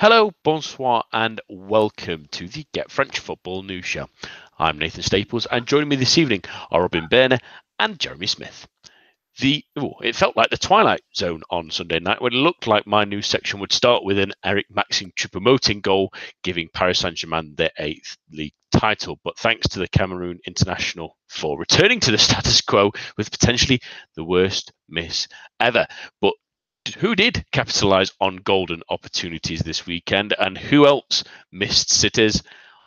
Hello, bonsoir, and welcome to the Get French Football News Show. I'm Nathan Staples, and joining me this evening are Robin Bairner and Jeremy Smith. It felt like the Twilight Zone on Sunday night when it looked like my news section would start with an Eric-Maxime Choupo-Moting goal, giving Paris Saint-Germain their 8th league title. But thanks to the Cameroon international for returning to the status quo with potentially the worst miss ever. But who did capitalise on golden opportunities this weekend, and who else missed sitters?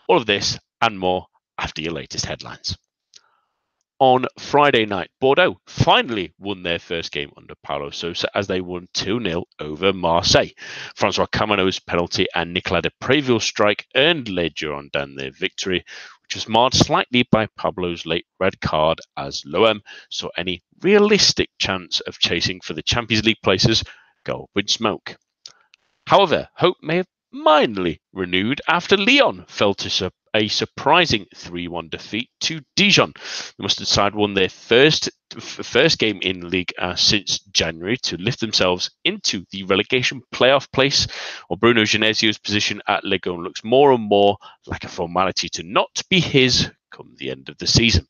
All of this and more after your latest headlines. On Friday night, Bordeaux finally won their first game under Paulo Sousa as they won 2-0 over Marseille. Francois Camano's penalty and Nicolas de Préville's strike earned Les Girondins their victory, which was marred slightly by Pablo's late red card as l'OM saw any realistic chance of chasing for the Champions League places go up in smoke. However, hope may have mildly renewed after Lyon fell to a surprising 3-1 defeat to Dijon. The mustard side won their first game in Ligue since January to lift themselves into the relegation playoff place, while Bruno Genesio's position at Ligue looks more and more like a formality to not be his come the end of the season.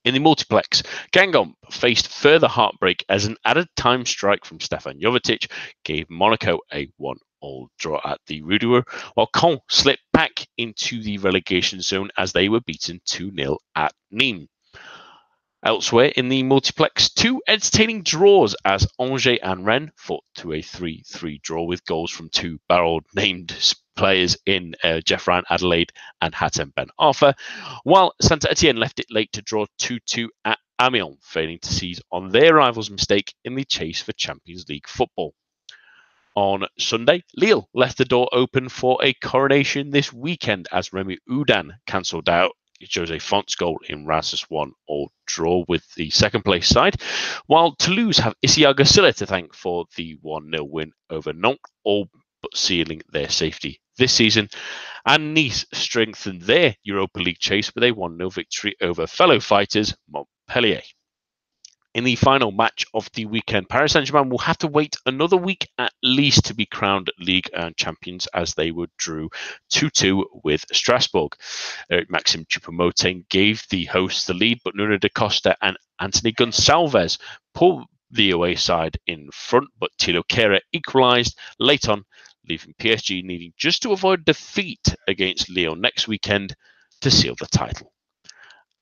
In the multiplex, Guingamp faced further heartbreak as an added time strike from Stefan Jovetic gave Monaco a 1-1 draw at the Roudour, while Caen slipped back into the relegation zone as they were beaten 2-0 at Nîmes. Elsewhere in the multiplex, two entertaining draws as Angers and Rennes fought to a 3-3 draw with goals from two barrel-named players in Jeffran Adelaide and Hatem Ben Arfa, while Saint-Etienne left it late to draw 2-2 at Amiens, failing to seize on their rivals' mistake in the chase for Champions League football. On Sunday, Lille left the door open for a coronation this weekend as Remy Oudin cancelled out Jose Font's goal in Reims' 1-1 draw with the second place side, while Toulouse have Isiaga Silla to thank for the 1-0 win over Nantes, all but sealing their safety this season, and Nice strengthened their Europa League chase with a 1-0 victory over fellow fighters Montpellier. In the final match of the weekend, Paris Saint-Germain will have to wait another week at least to be crowned Ligue champions as they would drew 2-2 with Strasbourg. Maxime Choupo-Moting gave the hosts the lead, but Nuno da Costa and Anthony Gonçalves pulled the away side in front, but Thilo Kehrer equalised late on, leaving PSG needing just to avoid defeat against Lyon next weekend to seal the title.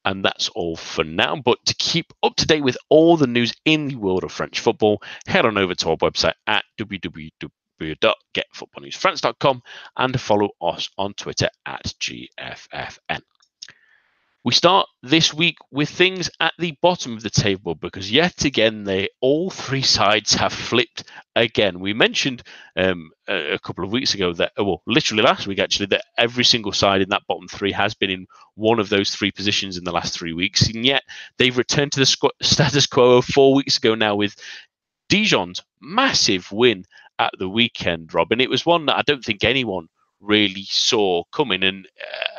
And that's all for now. But to keep up to date with all the news in the world of French football, head on over to our website at www.getfootballnewsfrance.com and follow us on Twitter at GFFN. We start this week with things at the bottom of the table because yet again, all three sides have flipped again. We mentioned a couple of weeks ago that, literally last week actually, that every single side in that bottom three has been in one of those three positions in the last 3 weeks. And yet they've returned to the status quo of 4 weeks ago now with Dijon's massive win at the weekend, Rob. And it was one that I don't think anyone really saw coming, and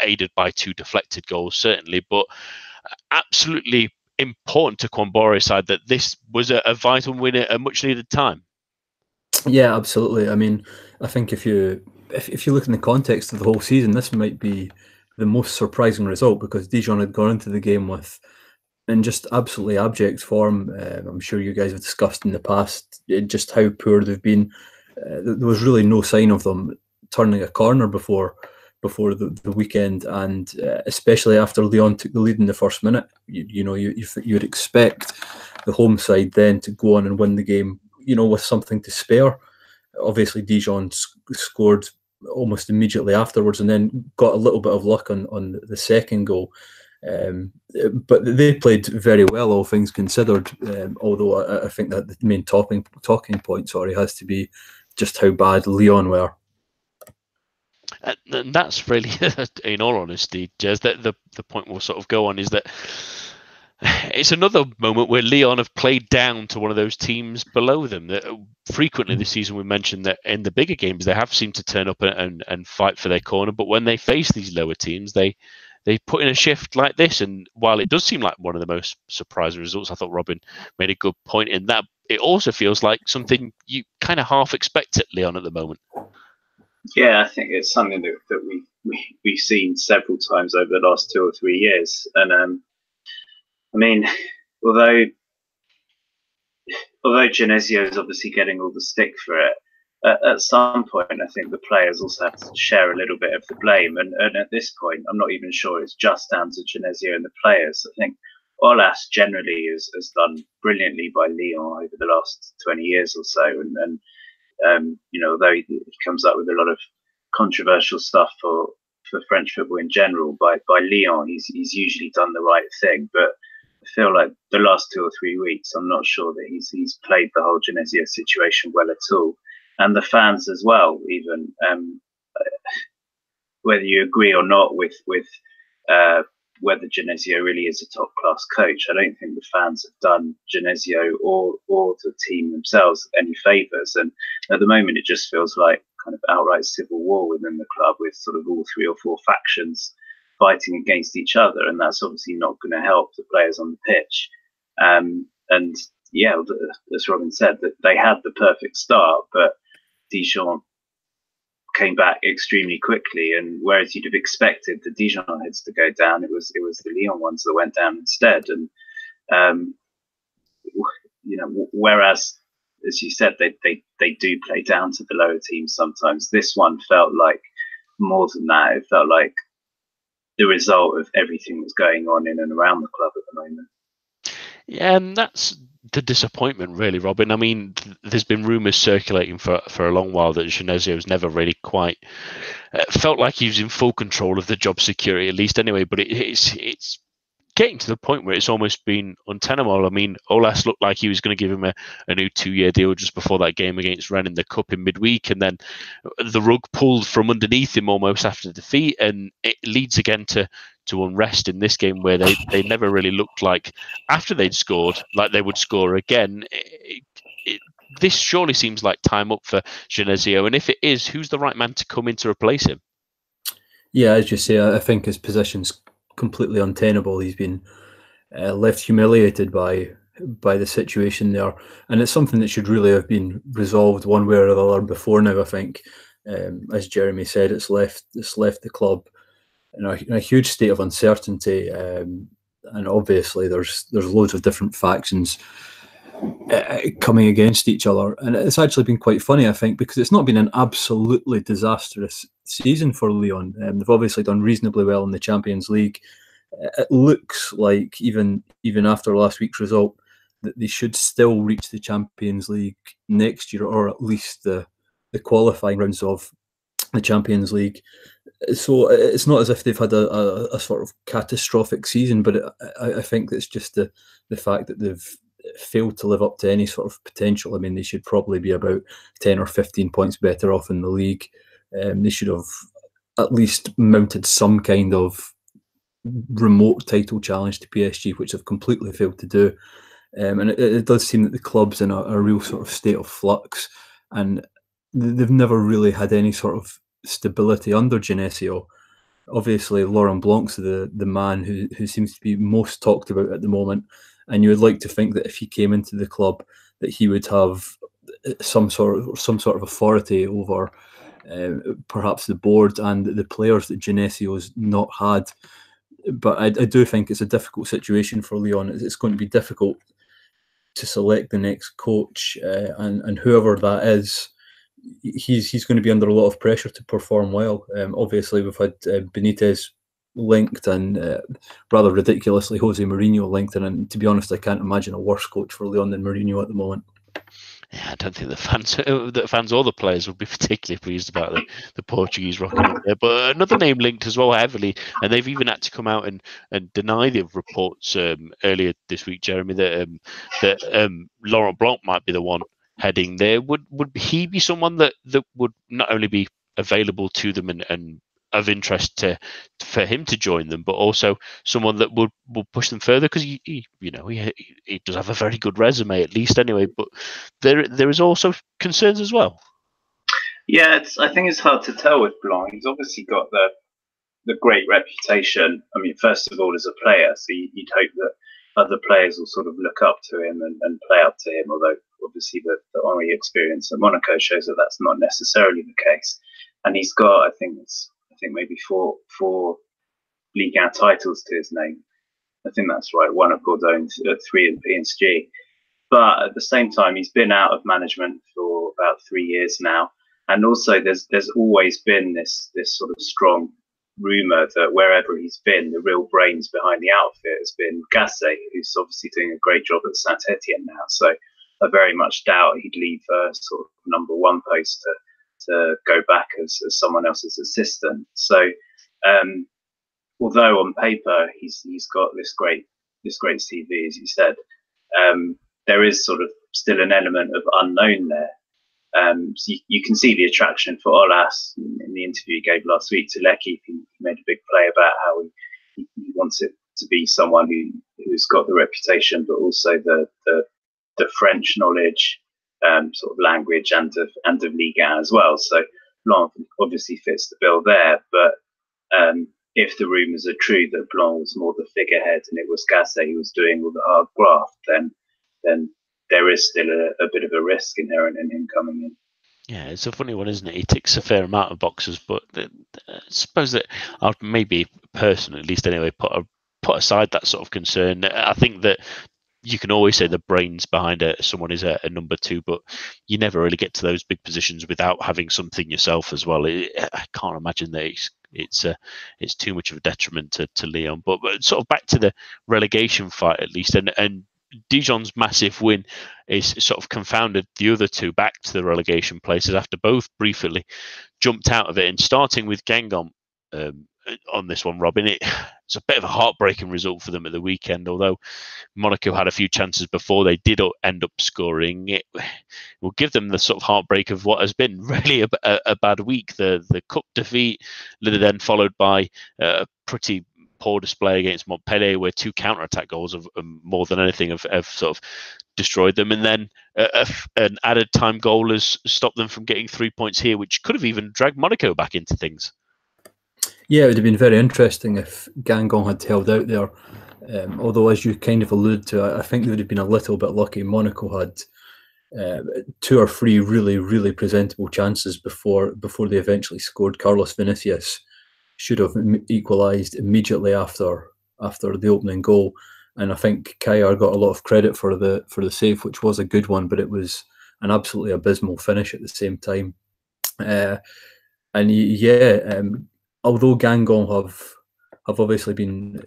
aided by two deflected goals, certainly, but absolutely important to Kwambore's side that this was a vital win at a much needed time. Yeah, absolutely. I mean, I think if you look in the context of the whole season, this might be the most surprising result because Dijon had gone into the game in just absolutely abject form. I'm sure you guys have discussed in the past just how poor they've been. There was really no sign of them turning a corner before the weekend, and especially after Lyon took the lead in the first minute, you would expect the home side then to go on and win the game, with something to spare. Obviously, Dijon scored almost immediately afterwards, and then got a little bit of luck on the second goal. But they played very well, all things considered. Although I think that the main talking point, has to be just how bad Lyon were. And that's really, in all honesty, Jez, that the point we'll sort of go on is that it's another moment where Lyon have played down to one of those teams below them. That frequently this season we mentioned that in the bigger games they have seemed to turn up and fight for their corner, but when they face these lower teams, they put in a shift like this. And while it does seem like one of the most surprising results, I thought Robin made a good point in that. It also feels like something you kind of half expect at Lyon at the moment. Yeah, I think it's something that we've seen several times over the last 2 or 3 years, and I mean, although Genesio is obviously getting all the stick for it, at some point I think the players also have to share a little bit of the blame, and at this point I'm not even sure it's just down to Genesio and the players. I think Olas generally has done brilliantly by Lyon over the last 20 years or so, and although he comes up with a lot of controversial stuff for French football in general, by Lyon, he's usually done the right thing. But I feel like the last 2 or 3 weeks, I'm not sure that he's played the whole Genesio situation well at all, and the fans as well. Even whether you agree or not with uh, whether Genesio really is a top class coach, I don't think the fans have done Genesio or the team themselves any favours. And at the moment, it just feels like kind of outright civil war within the club, with sort of all 3 or 4 factions fighting against each other, and that's obviously not going to help the players on the pitch. And yeah, as Robin said, that they had the perfect start, but Dijon came back extremely quickly, and whereas you'd have expected the Dijon heads to go down, it was the Lyon ones that went down instead. And um, whereas, as you said, they do play down to the lower teams sometimes, this one felt like more than that. It felt like the result of everything that's going on in and around the club at the moment. Yeah, and that's the disappointment, really, Robin. I mean, there's been rumours circulating for a long while that Genesio's never really quite felt like he was in full control of the job security, at least anyway. But it's getting to the point where it's almost been untenable. I mean, Olas looked like he was going to give him a new 2-year deal just before that game against Rennes in the Cup in midweek, and then the rug pulled from underneath him almost after defeat, and it leads again to unrest in this game, where they never really looked like, after they'd scored, like they would score again. This surely seems like time up for Genesio, and if it is, who's the right man to come in to replace him? Yeah, as you say, I think his position's completely untenable. He's been left humiliated by the situation there, and it's something that should really have been resolved one way or the other before now. I think, as Jeremy said, it's left the club in a huge state of uncertainty, and obviously there's loads of different factions coming against each other, and it's actually been quite funny, I think, because it's not been an absolutely disastrous season for Lyon. They've obviously done reasonably well in the Champions League. It looks like even after last week's result that they should still reach the Champions League next year, or at least the qualifying rounds of the Champions League. So it's not as if they've had a sort of catastrophic season, but I think it's just the fact that they've failed to live up to any sort of potential. I mean, they should probably be about 10 or 15 points better off in the league. They should have at least mounted some kind of remote title challenge to PSG, which they've completely failed to do. And it does seem that the club's in a real sort of state of flux, and they've never really had any sort of stability under Genesio. Obviously, Laurent Blanc's the man who seems to be most talked about at the moment, and you would like to think that if he came into the club, that he would have some sort of authority over perhaps the board and the players that Genesio's not had. But I do think it's a difficult situation for Lyon. It's going to be difficult to select the next coach, and whoever that is, he's going to be under a lot of pressure to perform well. Obviously, we've had Benitez linked, and rather ridiculously Jose Mourinho linked, and to be honest, I can't imagine a worse coach for Lyon than Mourinho at the moment. Yeah, I don't think the fans or the players would be particularly pleased about the Portuguese rocking up there. But another name linked as well heavily, and they've even had to come out and deny the reports earlier this week, Jeremy, that Laurent Blanc might be the one heading there. Would he be someone that would not only be available to them and of interest for him to join them, but also someone that will push them further, because he does have a very good resume, at least anyway. But there is also concerns as well. Yeah, I think it's hard to tell with Blanc. He's obviously got the great reputation. I mean, first of all, as a player, so you'd hope that other players will sort of look up to him and play up to him, although obviously the Henry experience at Monaco shows that that's not necessarily the case. and he's got I think maybe four Ligue 1 titles to his name. I think that's right. One at Bordeaux and 3 at PSG. But at the same time, he's been out of management for about 3 years now, and also there's always been this sort of strong rumor that wherever he's been, the real brains behind the outfit has been Gasset, who's obviously doing a great job at Saint-Etienne now. So I very much doubt he'd leave sort of number one post to go back as someone else's assistant. So although on paper he's got this great CV, as you said, there is sort of still an element of unknown there. So you can see the attraction for Olas in the interview he gave last week to L'Equipe. He made a big play about how he wants it to be someone who's got the reputation, but also the French knowledge, sort of language and of Ligue 1 as well. So Blanc obviously fits the bill there. But if the rumours are true that Blanc was more the figurehead and it was Gasset who was doing all the hard graft, then there is still a bit of a risk inherent in him coming in. Yeah, it's a funny one, isn't it? He ticks a fair amount of boxes, but I suppose that I'd maybe personally, at least anyway, put aside that sort of concern. I think that you can always say the brains behind someone is a number two, but you never really get to those big positions without having something yourself as well. I can't imagine that it's too much of a detriment to Lyon. But sort of back to the relegation fight at least, and Dijon's massive win is sort of confounded the other two back to the relegation places after both briefly jumped out of it. And starting with Guingamp on this one, Robin, it's a bit of a heartbreaking result for them at the weekend. Although Monaco had a few chances before they did end up scoring, it will give them the sort of heartbreak of what has been really a bad week. The cup defeat, then followed by a pretty poor display against Montpellier, where 2 counter-attack goals have more than anything have sort of destroyed them, and then an added time goal has stopped them from getting 3 points here, which could have even dragged Monaco back into things. Yeah, it would have been very interesting if Guingamp had held out there. Although, as you kind of alluded to, I think they would have been a little bit lucky. Monaco had 2 or 3 really, really presentable chances before they eventually scored. Carlos Vinicius should have equalised immediately after the opening goal, and I think Kayar got a lot of credit for the save, which was a good one, but it was an absolutely abysmal finish at the same time. Although Guingamp have obviously been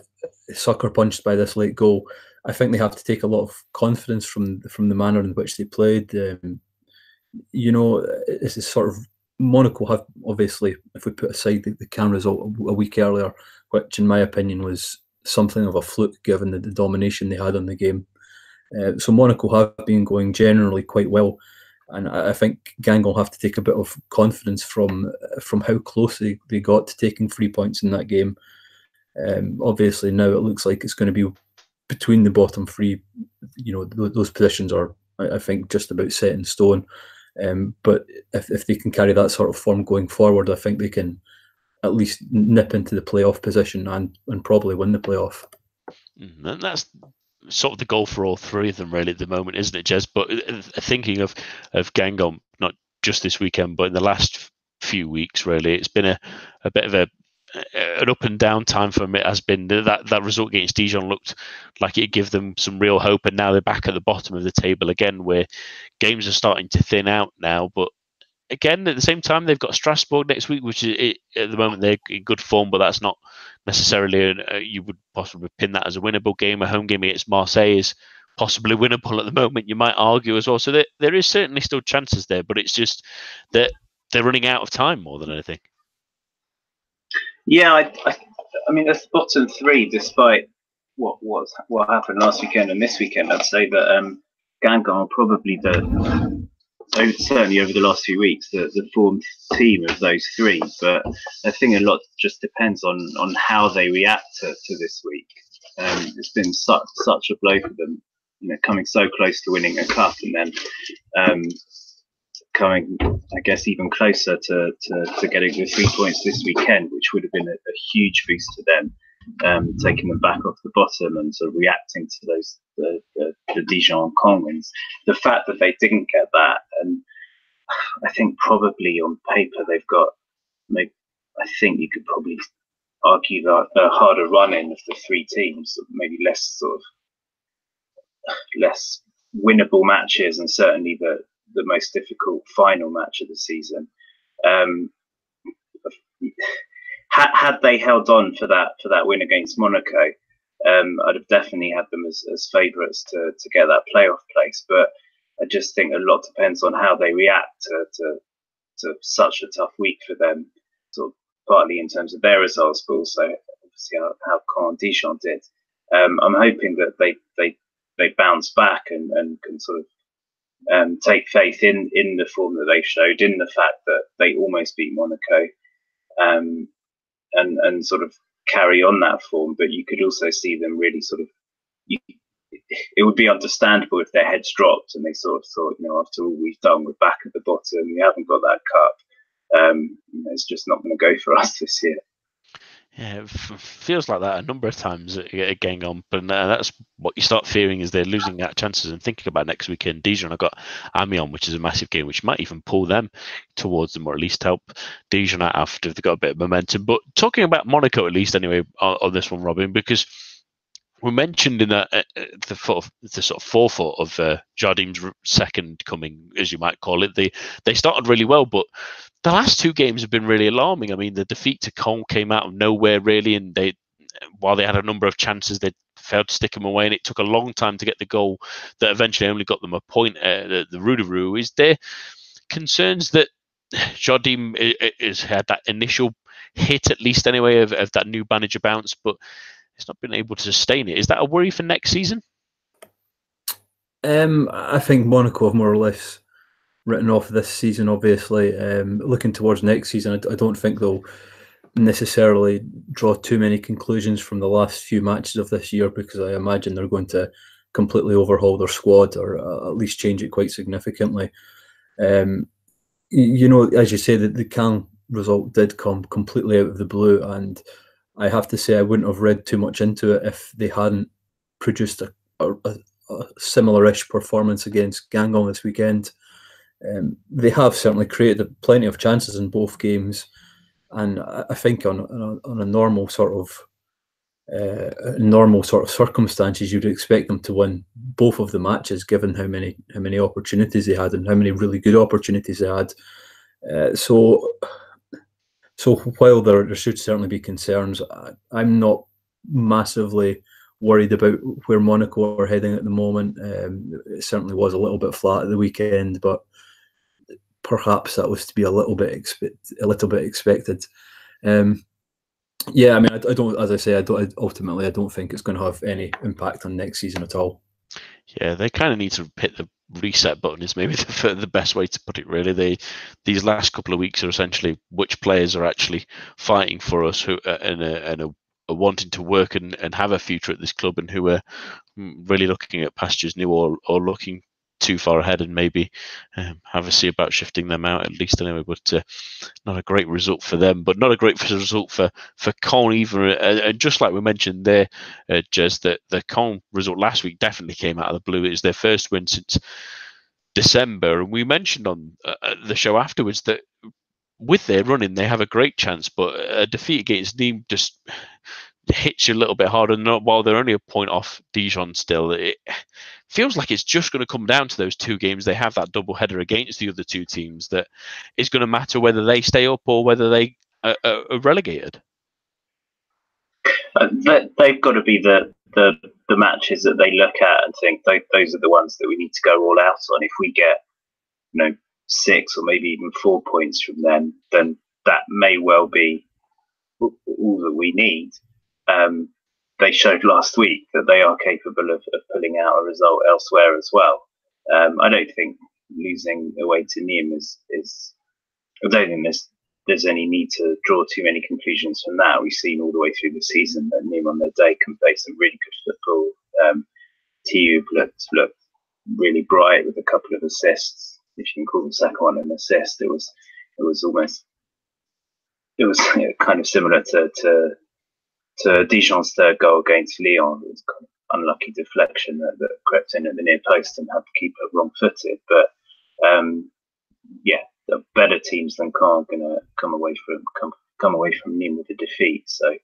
sucker punched by this late goal, I think they have to take a lot of confidence from the manner in which they played. This is sort of Monaco have obviously, if we put aside the Cannes result a week earlier, which in my opinion was something of a fluke given the domination they had on the game. So Monaco have been going generally quite well, and I think Guingamp have to take a bit of confidence from how close they got to taking 3 points in that game. Obviously now it looks like it's going to be between the bottom 3. Those positions are, I think, just about set in stone. But if they can carry that sort of form going forward, I think they can at least nip into the playoff position and probably win the playoff. And that's sort of the goal for all 3 of them really at the moment, isn't it, Jez? But thinking of Guingamp, not just this weekend, but in the last few weeks, really, it's been a bit of an up and down time for them. It has been that result against Dijon looked like it gave them some real hope, and now they're back at the bottom of the table again, where games are starting to thin out now. But again, at the same time, they've got Strasbourg next week, which is at the moment they're in good form, but that's not necessarily you would possibly pin that as a winnable game. A home game against Marseille is possibly winnable at the moment, you might argue as well. So there is certainly still chances there, but it's just that they're running out of time more than anything. Yeah, I mean, the bottom 3, despite what happened last weekend and this weekend, I'd say that Guingamp are probably certainly over the last few weeks the formed team of those 3. But I think a lot just depends on how they react to this week. It's been such a blow for them, coming so close to winning a cup, and then coming, I guess, even closer to getting the 3 points this weekend, which would have been a huge boost to them, taking them back off the bottom and sort of reacting to those the Dijon and Caen wins. The fact that they didn't get that, and I think probably on paper they've got maybe I think you could probably argue that a harder run-in of the three teams, maybe less winnable matches, and certainly the most difficult final match of the season. Had they held on for that win against Monaco, I'd have definitely had them as favourites to get that playoff place. But I just think a lot depends on how they react to such a tough week for them, sort of partly in terms of their results, but also obviously how Caen Dijon did. I'm hoping that they bounce back and can sort of take faith in the form that they've showed, in the fact that they almost beat Monaco, and sort of carry on that form. But you could also see them really sort of, it would be understandable if their heads dropped and they sort of thought, after all we've done, we're back at the bottom, we haven't got that cup. It's just not going to go for us this year. Yeah, it feels like that a number of times getting on, but that's what you start fearing, is they're losing out chances. And thinking about next weekend, Dijon have got Amiens, which is a massive game, which might even pull them towards them, or at least help Dijon out after they've got a bit of momentum. But talking about Monaco, at least anyway, on this one, Robin, because we mentioned in the sort of forethought of Jardim's second coming, as you might call it, they started really well, but the last two games have been really alarming. I mean, the defeat to Caen came out of nowhere, really, and while they had a number of chances, they failed to stick them away, and it took a long time to get the goal that eventually only got them a point. The Rougarou. Is there concerns that Jardim has had that initial hit, at least anyway, of that new manager bounce, but it's not been able to sustain it? Is that a worry for next season? I think Monaco have more or less written off this season, obviously. Looking towards next season, I don't think they'll necessarily draw too many conclusions from the last few matches of this year, because I imagine they're going to completely overhaul their squad, or at least change it quite significantly. As you say, the Caen result did come completely out of the blue, and I have to say I wouldn't have read too much into it if they hadn't produced a similar-ish performance against Guingamp this weekend. They have certainly created plenty of chances in both games, and I think on a normal sort of circumstances, you'd expect them to win both of the matches, given how many opportunities they had and how many really good opportunities they had. So while there should certainly be concerns, I'm not massively worried about where Monaco are heading at the moment. It certainly was a little bit flat at the weekend, but perhaps that was to be a little bit expected. I mean, I don't. As I say, ultimately, I don't think it's going to have any impact on next season at all. Yeah, they kind of need to hit the reset button, is maybe the best way to put it, really. These last couple of weeks are essentially which players are actually fighting for us, who and are wanting to work and have a future at this club, and who are really looking at pastures new, or looking too far ahead, and maybe have a see about shifting them out, at least anyway. But not a great result for them, but not a great result for Caen either. And just like we mentioned there, Jez, the Caen result last week definitely came out of the blue. It was their first win since December, and we mentioned on the show afterwards that with their running, they have a great chance, but a defeat against Nîmes just hits you a little bit harder. While they're only a point off Dijon still, it feels like it's just going to come down to those two games. They have that double header against the other two teams that is going to matter whether they stay up or whether they are relegated. They've got to be the matches that they look at and think those are the ones that we need to go all out on. If we get 6 or maybe even 4 points from them, then that may well be all that we need. They showed last week that they are capable of pulling out a result elsewhere as well. I don't think losing away to Nîmes is. I don't think there's any need to draw too many conclusions from that. We've seen all the way through the season that Nîmes on their day can play some really good football. Tioub looked really bright with a couple of assists. If you can call the second one an assist, it was kind of similar to Dijon's third goal against Lyon. It was kind of unlucky deflection that crept in at the near post and had the keeper wrong-footed. But the better teams than Caen are going to come away from Nîmes with a defeat. So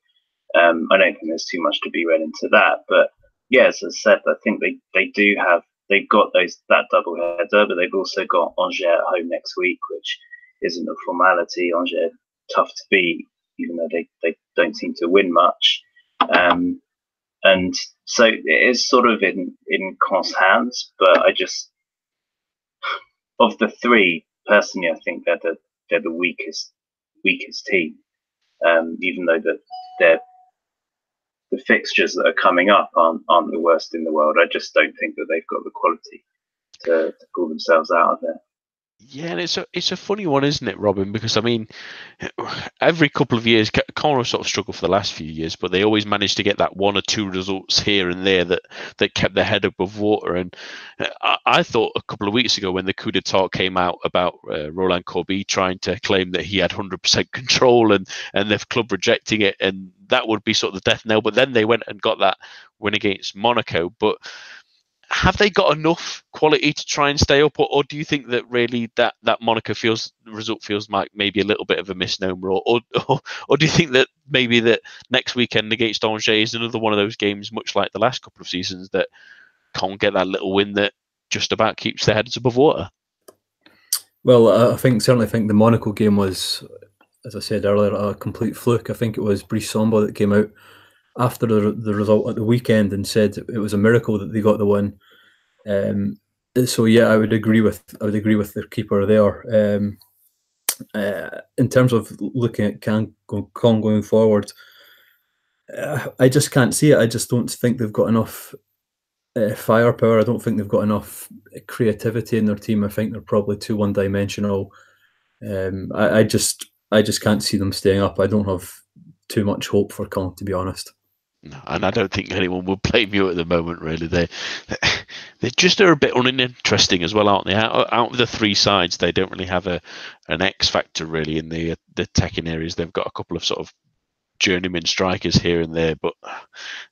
I don't think there's too much to be read into that. But yeah, as I said, I think they've got that double header, but they've also got Angers at home next week, which isn't a formality. Angers tough to beat, even though they don't seem to win much. And so it is sort of in Caen's hands, but of the three, personally, I think they're the weakest team. Even though the fixtures that are coming up aren't the worst in the world, I just don't think that they've got the quality to pull themselves out of it. Yeah, and it's a funny one, isn't it, Robin? Because I mean, every couple of years, Caen sort of struggled for the last few years, but they always managed to get that one or two results here and there that kept their head above water. And I thought a couple of weeks ago when the coup d'état came out about Roland Courbet trying to claim that he had 100% control and the club rejecting it, and that would be sort of the death knell. But then they went and got that win against Monaco, but have they got enough quality to try and stay up, or do you think that really that Monaco result feels like maybe a little bit of a misnomer, or do you think that maybe that next weekend against Angers is another one of those games, much like the last couple of seasons, that can't get that little win that just about keeps their heads above water? Well, I certainly think the Monaco game was, as I said earlier, a complete fluke. I think it was Brice Samba that came out after the result at the weekend and said it was a miracle that they got the win. So yeah, I would agree with their keeper there. In terms of looking at Caen going forward, I just can't see it. I just don't think they've got enough firepower. I don't think they've got enough creativity in their team. I think they're probably too one-dimensional. I just can't see them staying up. I don't have too much hope for Caen, to be honest. No, and I don't think anyone would blame you at the moment. Really, they just are a bit uninteresting as well, aren't they? Out of the three sides, they don't really have an X factor really in the attacking areas. They've got a couple of sort of journeyman strikers here and there, but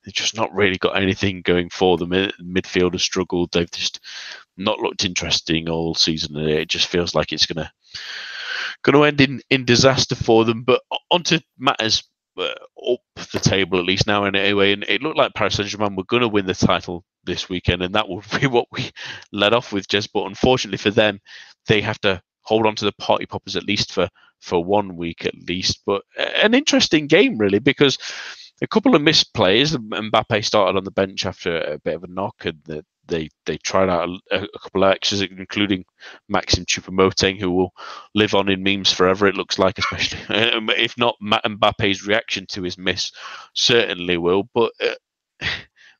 they've just not really got anything going for them. Midfield has struggled. They've just not looked interesting all season. It just feels like it's going to end in disaster for them. But onto matters up the table, at least now anyway, and it looked like Paris Saint-Germain were going to win the title this weekend, and that would be what we led off with, Jess. But unfortunately for them, they have to hold on to the party poppers at least for 1 week at least. But an interesting game really, because a couple of missed plays. Mbappe started on the bench after a bit of a knock, and they tried out a couple of extras, including Maxime Choupo-Moting, who will live on in memes forever, it looks like, especially if not Mbappe's reaction to his miss certainly will. But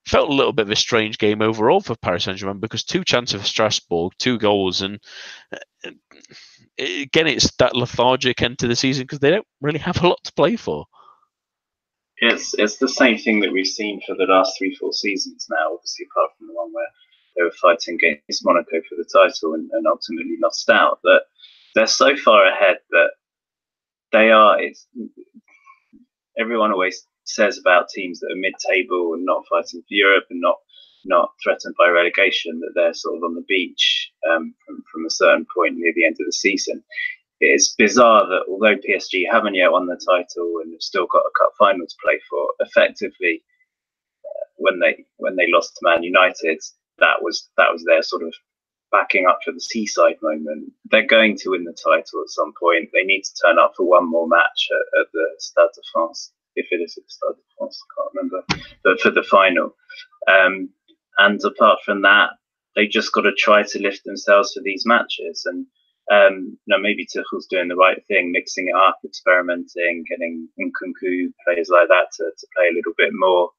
felt a little bit of a strange game overall for Paris Saint-Germain, because 2 chances for Strasbourg, 2 goals, and again, it's that lethargic end to the season because they don't really have a lot to play for. It's the same thing that we've seen for the last 3-4 seasons now, obviously apart from the one where they were fighting against Monaco for the title and ultimately lost out. But they're so far ahead that they are. Everyone always says about teams that are mid-table and not fighting for Europe and not threatened by relegation that they're sort of on the beach from a certain point near the end of the season. It's bizarre that although PSG haven't yet won the title and have still got a cup final to play for, effectively when they lost to Man United, that was their sort of backing up for the seaside moment. They're going to win the title at some point. They need to turn up for one more match at the Stade de France, if it is at the Stade de France, I can't remember, but for the final. And apart from that, they just got to try to lift themselves for these matches. And maybe Tuchel's doing the right thing, mixing it up, experimenting, getting Nkunku, players like that to play a little bit more,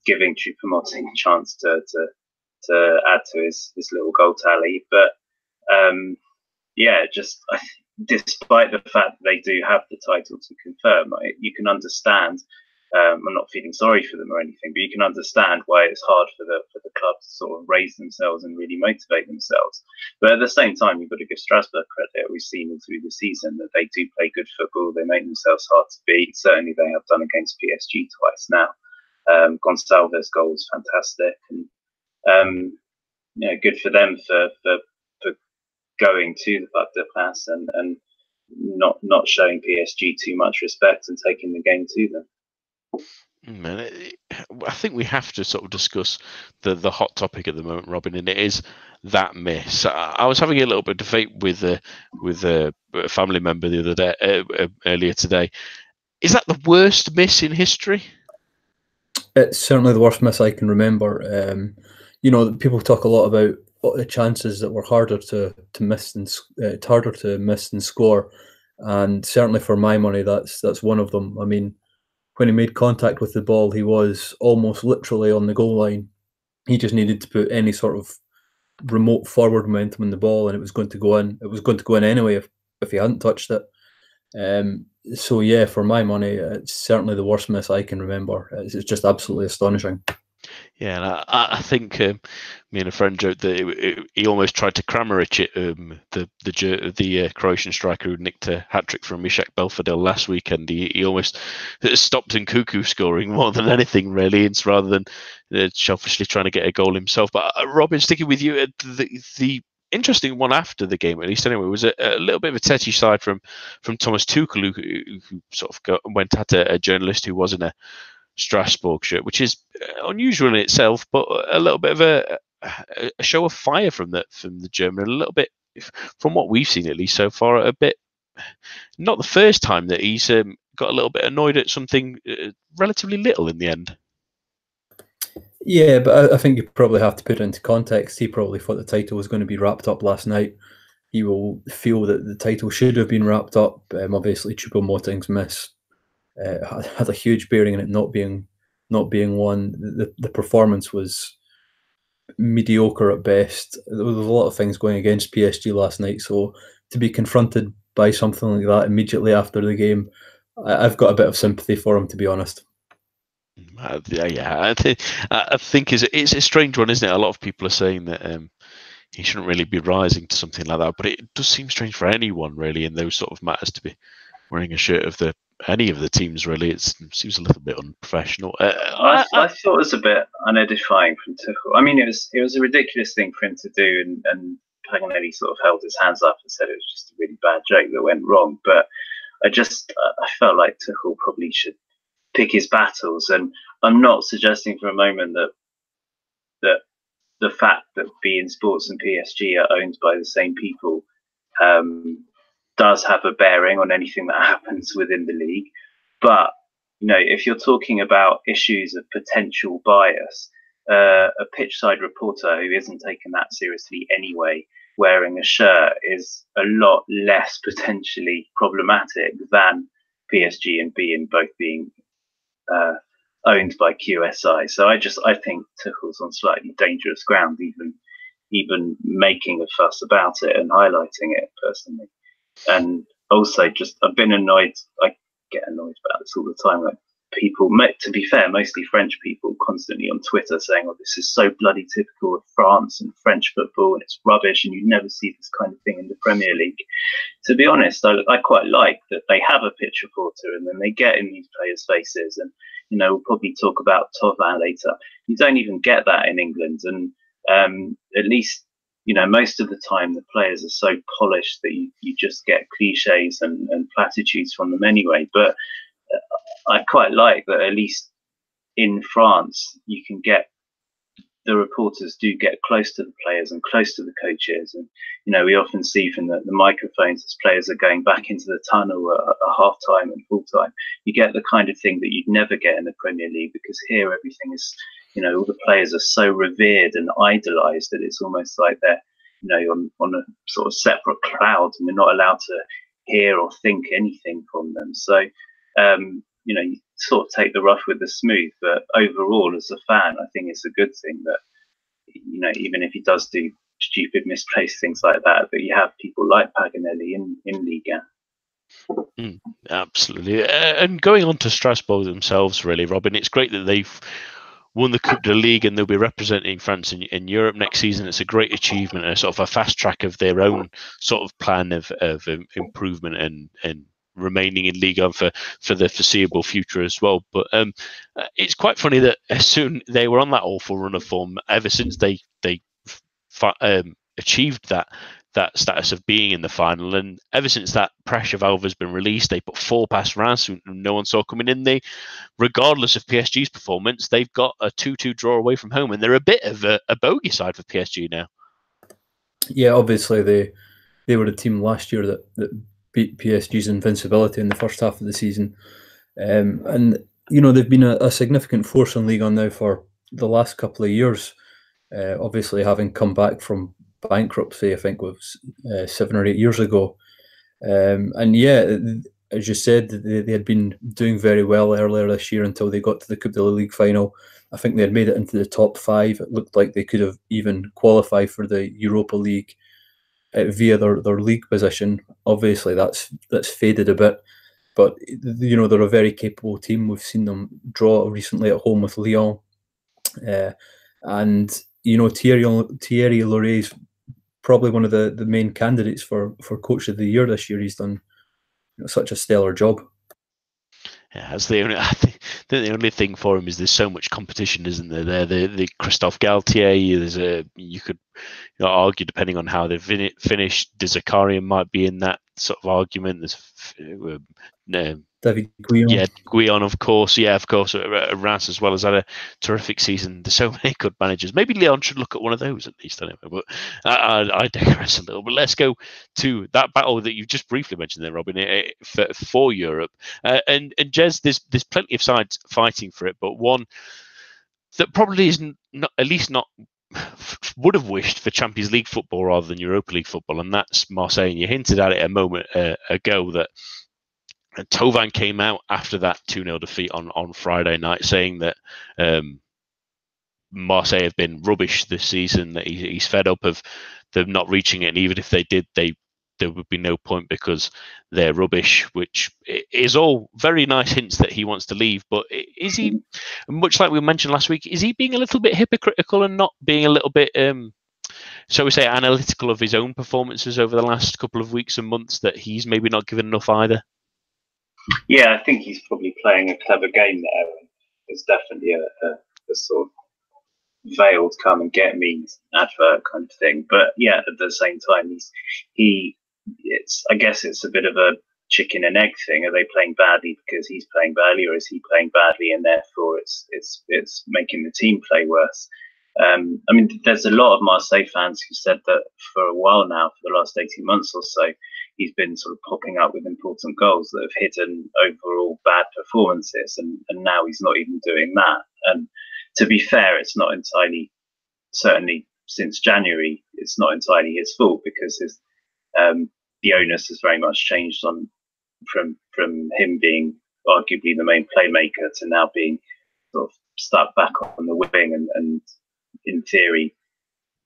giving Choupo-Moting a chance to add to his little goal tally. But despite the fact that they do have the title to confirm, you can understand. I'm not feeling sorry for them or anything, but you can understand why it's hard for the club to sort of raise themselves and really motivate themselves. But at the same time, you've got to give Strasbourg credit. We've seen all through the season that they do play good football. They make themselves hard to beat. Certainly, they have done against PSG twice now. Gonçalves' goal was fantastic, and good for them for going to the Parc des Princes and not showing PSG too much respect and taking the game to them. Man, I think we have to sort of discuss the hot topic at the moment, Robin, and it is that miss. I was having a little bit of debate with a family member the other day, earlier today. Is that the worst miss in history? It's certainly the worst miss I can remember. People talk a lot about the chances that were harder to miss and harder to miss and score, and certainly for my money, that's one of them. I mean, when he made contact with the ball, he was almost literally on the goal line. He just needed to put any sort of remote forward momentum in the ball, and it was going to go in. It was going to go in anyway if he hadn't touched it. So yeah, for my money, it's certainly the worst miss I can remember. It's just absolutely astonishing. Yeah, and I think me and a friend joked that he almost tried to Kramaric it, the Croatian striker who nicked a hat-trick from Michek Belfodil last weekend. He almost stopped Nkunku scoring more than anything, really, it's rather than selfishly trying to get a goal himself. But Robin, sticking with you, the interesting one after the game, at least anyway, was a little bit of a tetchy side from Thomas Tuchel, who sort of went at a journalist who was in a Strasbourg shirt, which is unusual in itself, but a little bit of a show of fire from the German, a little bit, from what we've seen at least so far, a bit, not the first time that he's got a little bit annoyed at something relatively little in the end. Yeah, but I think you probably have to put it into context. He probably thought the title was going to be wrapped up last night. He will feel that the title should have been wrapped up. Obviously, Choupo-Moting's miss had a huge bearing in it not being won. The performance was mediocre at best. There was a lot of things going against PSG last night, so to be confronted by something like that immediately after the game, I've got a bit of sympathy for him, to be honest. Yeah, I think it's a strange one, isn't it? A lot of people are saying that he shouldn't really be rising to something like that, but it does seem strange for anyone really in those sort of matters to be wearing a shirt of any of the teams. Really, it seems a little bit unprofessional. I thought it was a bit unedifying from Tuchel. I mean, it was a ridiculous thing for him to do, and Paganelli sort of held his hands up and said it was just a really bad joke that went wrong. But I felt like Tuchel probably should pick his battles, and I'm not suggesting for a moment that the fact that beIN Sports and PSG are owned by the same people does have a bearing on anything that happens within the league. But if you're talking about issues of potential bias, a pitchside reporter who isn't taken that seriously anyway, wearing a shirt is a lot less potentially problematic than PSG and beIN both being owned by QSI. So I think Tuchel's on slightly dangerous ground, even making a fuss about it and highlighting it personally. And also, I've been annoyed. I get annoyed about this all the time. Like people, to be fair, mostly French people, constantly on Twitter saying, "Oh, this is so bloody typical of France and French football, and it's rubbish, and you never see this kind of thing in the Premier League." To be honest, I quite like that they have a pitch reporter, and then they get in these players' faces, and we'll probably talk about Thauvin later. You don't even get that in England, and at least most of the time the players are so polished that you just get cliches and platitudes from them anyway. But I quite like that at least in France you can get the reporters do get close to the players and close to the coaches, and we often see from the microphones as players are going back into the tunnel at half time and full time. You get the kind of thing that you'd never get in the Premier League, because here everything is, all the players are so revered and idolized that it's almost like they're on a sort of separate cloud, and we're not allowed to hear or think anything from them. So you sort of take the rough with the smooth, but overall as a fan I think it's a good thing that even if he does do stupid misplaced things like that you have people like Paganelli in Ligue. Absolutely. And going on to Strasbourg themselves, really, Robin, it's great that they've won the Coupe de Ligue and they'll be representing France in Europe next season. It's a great achievement, a sort of a fast track of their own sort of plan of improvement and remaining in Ligue 1 for the foreseeable future as well. But it's quite funny that as soon they were on that awful run of form, ever since they achieved that, that status of being in the final. And ever since that pressure valve has been released, they put 4 past Reims, who no one saw coming in. They, regardless of PSG's performance, they've got a 2-2 draw away from home, and they're a bit of a bogey side for PSG now. Yeah, obviously they were the team last year that beat PSG's invincibility in the first half of the season. And, they've been a significant force in Ligue 1 now for the last couple of years. Obviously, having come back from bankruptcy, I think was 7 or 8 years ago. And yeah, as you said, they had been doing very well earlier this year until they got to the Coupe de la Ligue final. I think they had made it into the top 5. It looked like they could have even qualified for the Europa League via their league position. Obviously, that's faded a bit. But, they're a very capable team. We've seen them draw recently at home with Lyon. And, Thierry Loret is probably one of the main candidates for Coach of the Year this year. He's done such a stellar job. Yeah, that's the only. I think the only thing for him is there's so much competition, isn't there? The Christophe Galtier. You could argue, depending on how they've finished, De Zakarian might be in that sort of argument. There's David Guillon. Yeah, Guillon, of course. Yeah, of course. Reims as well has had a terrific season. There's so many good managers. Maybe Leon should look at one of those at least. Anyway, but I digress a little. But let's go to that battle that you've just briefly mentioned there, Robin, for Europe. And Jez, there's plenty of sides fighting for it, but one that probably isn't, at least not, would have wished for Champions League football rather than Europa League football, and that's Marseille. And you hinted at it a moment ago that Thauvin came out after that 2-0 defeat on Friday night, saying that Marseille have been rubbish this season, that he's fed up of them not reaching it, and even if they did, there would be no point because they're rubbish, which is all very nice hints that he wants to leave. But is he, much like we mentioned last week, is he being a little bit hypocritical and not being a little bit, so we say, analytical of his own performances over the last couple of weeks and months, that he's maybe not given enough either? Yeah, I think he's probably playing a clever game there. It's definitely a sort of veiled "come and get me" advert kind of thing. But yeah, at the same time, I guess it's a bit of a chicken and egg thing. Are they playing badly because he's playing badly, or is he playing badly and therefore it's making the team play worse? I mean, there's a lot of Marseille fans who said that for a while now, for the last 18 months or so, he's been sort of popping up with important goals that have hidden overall bad performances, and now he's not even doing that. And to be fair, it's not entirely, certainly since January, it's not entirely his fault, because the onus has very much changed from him being arguably the main playmaker to now being sort of stuck back on the wing and in theory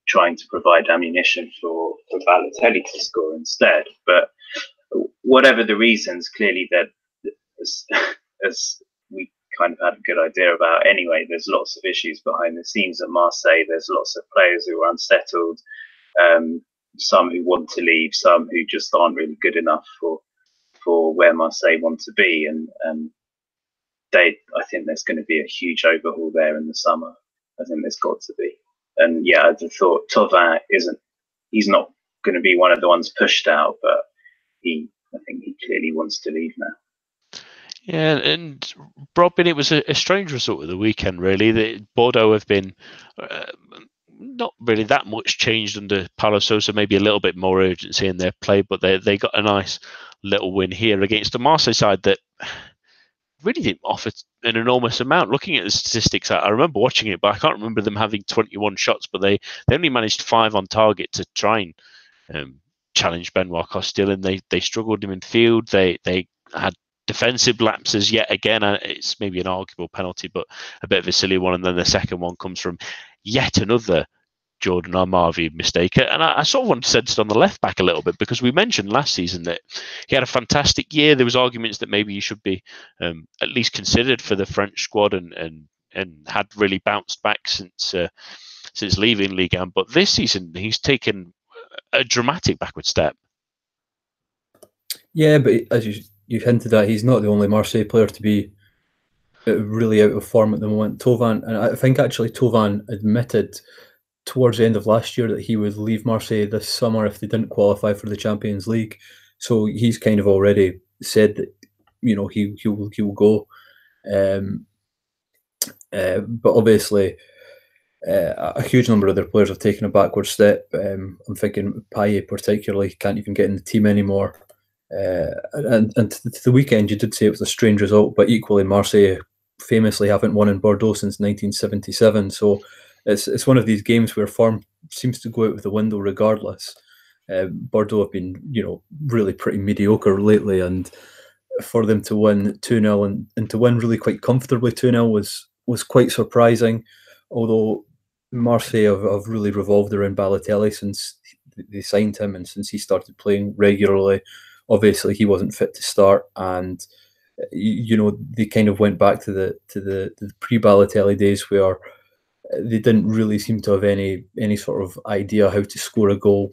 trying to provide ammunition for Balotelli to score instead. But whatever the reasons, clearly that as we kind of had a good idea about anyway, there's lots of issues behind the scenes at Marseille. There's lots of players who are unsettled, some who want to leave, some who just aren't really good enough for where Marseille want to be, and I think there's going to be a huge overhaul there in the summer. I think there's got to be. And yeah, I thought Thauvin he's not going to be one of the ones pushed out, but I think he clearly wants to leave now. Yeah, and Robin, it was a strange result of the weekend, really. Bordeaux have been not really that much changed under Paulo Sousa, maybe a little bit more urgency in their play, but they got a nice little win here against a Marseille side that really didn't offer an enormous amount. Looking at the statistics, I remember watching it, but I can't remember them having 21 shots, but they only managed 5 on target to try and challenge Benoit Costil, and they struggled in midfield. They had defensive lapses yet again. It's maybe an arguable penalty, but a bit of a silly one. And then the second one comes from yet another Jordan Armavi mistake. And I sort of wanted to sense it on the left back a little bit, because we mentioned last season that he had a fantastic year. There was arguments that maybe he should be at least considered for the French squad, and had really bounced back since leaving Ligue 1. But this season he's taken a dramatic backward step. Yeah, but as you hinted at, he's not the only Marseille player to be really out of form at the moment. Thauvin, and I think actually Thauvin admitted towards the end of last year that he would leave Marseille this summer if they didn't qualify for the Champions League. So he's kind of already said that he will go. But obviously, a huge number of their players have taken a backward step. I'm thinking Payet particularly can't even get in the team anymore. And to the weekend, you did say it was a strange result, but equally Marseille famously haven't won in Bordeaux since 1977. So it's one of these games where form seems to go out of the window regardless. Bordeaux have been really pretty mediocre lately, and for them to win 2-0 and to win really quite comfortably 2-0 was quite surprising. Although Marseille have really revolved around Balotelli since they signed him and since he started playing regularly. Obviously, he wasn't fit to start, and they kind of went back to the pre-Balotelli days where they didn't really seem to have any sort of idea how to score a goal,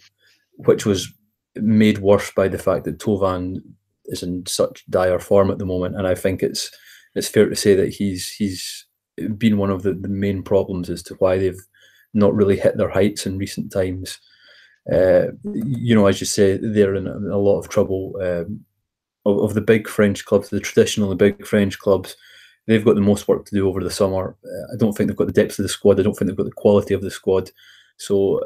which was made worse by the fact that Thauvin is in such dire form at the moment. And I think it's fair to say that he's been one of the main problems as to why they've not really hit their heights in recent times. As you say, they're in a lot of trouble. Of the big French clubs, the traditionally big French clubs, they've got the most work to do over the summer. I don't think they've got the depth of the squad. I don't think they've got the quality of the squad. So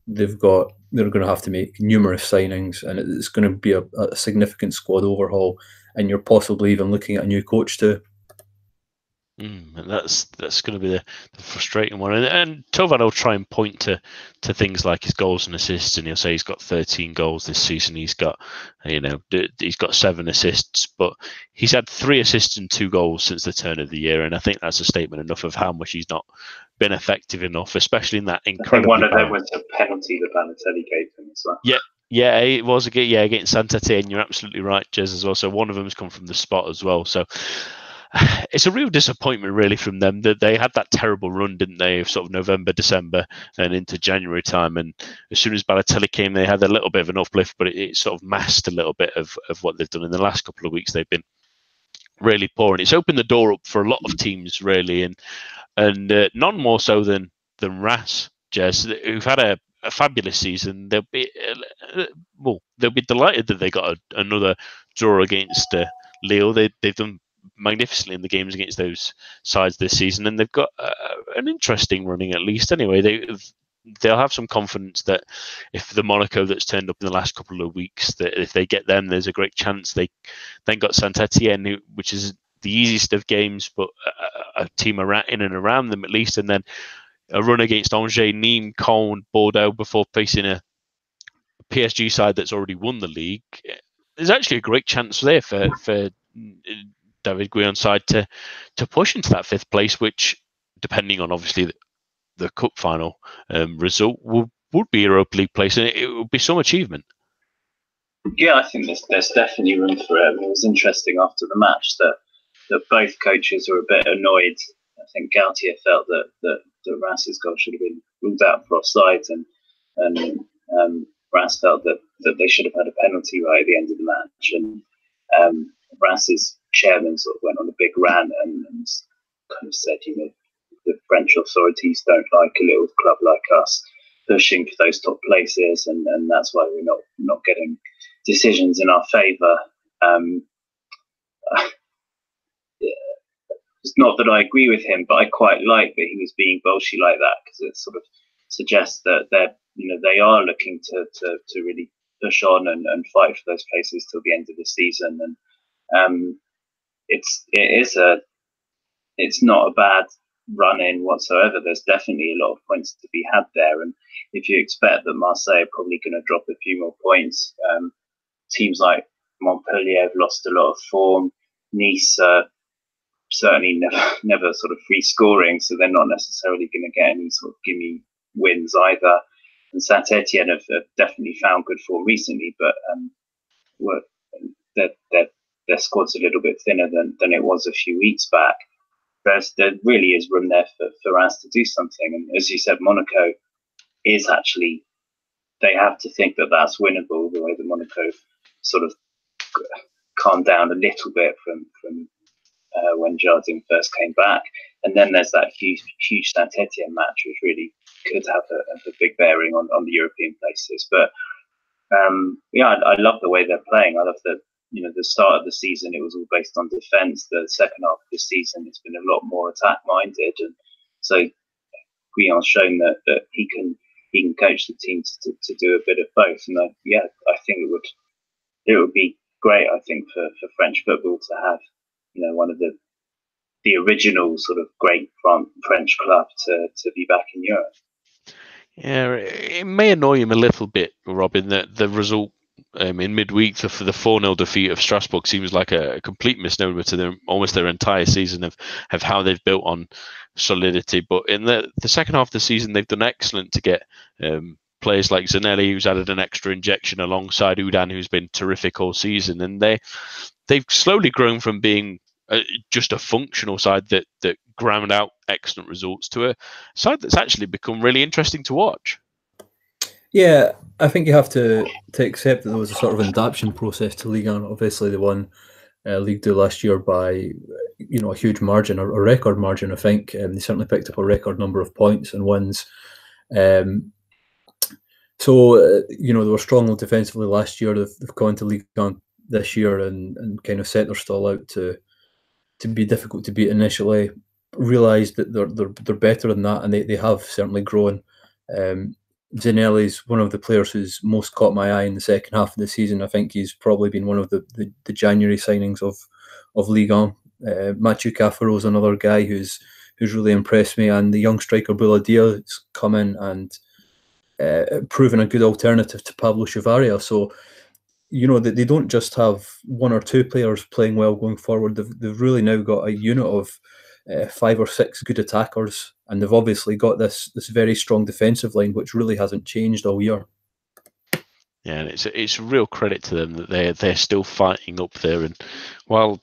they're going to have to make numerous signings, and it's going to be a significant squad overhaul. And you're possibly even looking at a new coach too. And that's going to be the frustrating one. And Thauvin will try and point to things like his goals and assists, and he'll say he's got 13 goals this season. He's got 7 assists, but he's had 3 assists and 2 goals since the turn of the year, and I think that's a statement enough of how much he's not been effective enough, especially in that incredible. I think one of them was a penalty that Balotelli gave him as well. Yeah, it was against Saint-Etienne. You're absolutely right, Jez, as well. So one of them has come from the spot as well. So it's a real disappointment, really, from them that they had that terrible run, didn't they, of sort of November, December, and into January time. And as soon as Balotelli came, they had a little bit of an uplift, but it sort of masked a little bit of what they've done in the last couple of weeks. They've been really poor, and it's opened the door up for a lot of teams, really, and none more so than Reims, Jez, who've had a fabulous season. They'll be delighted that they got another draw against Lille. They've done magnificently in the games against those sides this season, and they've got an interesting running at least. Anyway, they'll have some confidence that if the Monaco that's turned up in the last couple of weeks, that if they get them, there's a great chance. They then got Saint-Etienne, which is the easiest of games, but a team in and around them at least, and then a run against Angers, Nîmes, Caen, Bordeaux before facing a PSG side that's already won the league. There's actually a great chance there for David Guillon's side to push into that 5th place, which, depending on obviously the cup final result, would be a Europa League place, and it would be some achievement. Yeah, I think there's definitely room for it. It was interesting after the match that both coaches were a bit annoyed. I think Gautier felt that Reims' goal should have been ruled out for offside, and Reims felt that they should have had a penalty right at the end of the match. And Reims' chairman sort of went on a big rant and kind of said, the French authorities don't like a little club like us pushing for those top places, and that's why we're not getting decisions in our favour. It's not that I agree with him, but I quite like that he was being bolshy like that, because it sort of suggests that they are looking to really push on and fight for those places till the end of the season. And it's not a bad run in whatsoever. There's definitely a lot of points to be had there, and if you expect that Marseille are probably going to drop a few more points, teams like Montpellier have lost a lot of form. Nice certainly never sort of free scoring, so they're not necessarily going to get any sort of gimme wins either. And Saint-Etienne have definitely found good form recently, but their squad's a little bit thinner than it was a few weeks back. There really is room there for us to do something. And as you said, Monaco is actually, they have to think that that's winnable, the way that Monaco sort of calmed down a little bit from when Jardim first came back. And then there's that huge Saint-Etienne match, which really could have a big bearing on the European places. But I love the way they're playing. I love that, the start of the season, it was all based on defence. The second half of the season, it's been a lot more attack minded. And so Guillon's shown that he can coach the team to do a bit of both. And I think it would be great, I think, for French football to have, one of the original sort of great French club to be back in Europe. Yeah, it may annoy him a little bit, Robin, that the result in midweek for the 4-0 defeat of Strasbourg seems like a complete misnomer to almost their entire season of how they've built on solidity. But in the second half of the season, they've done excellent to get players like Zanelli, who's added an extra injection alongside Udan, who's been terrific all season. And they've slowly grown from being just a functional side that ground out excellent results to a side that's actually become really interesting to watch. Yeah, I think you have to accept that there was a sort of an adaptation process to Ligue 1. Obviously, they won Ligue 2 last year by a huge margin, a record margin. I think they certainly picked up a record number of points and wins. So they were strong defensively last year. They've gone to Ligue 1 this year and kind of set their stall out to be difficult to beat initially. Realised that they're better than that, and they have certainly grown. Zanelli's one of the players who's most caught my eye in the second half of the season. I think he's probably been one of the January signings of Ligue 1. Mathieu Caffaro's another guy who's really impressed me, and the young striker Bouladia has come in and proven a good alternative to Pablo Chavaria. So they don't just have one or two players playing well going forward. They've really now got a unit of 5 or 6 good attackers, and they've obviously got this very strong defensive line, which really hasn't changed all year. Yeah, and it's a real credit to them that they're still fighting up there. And while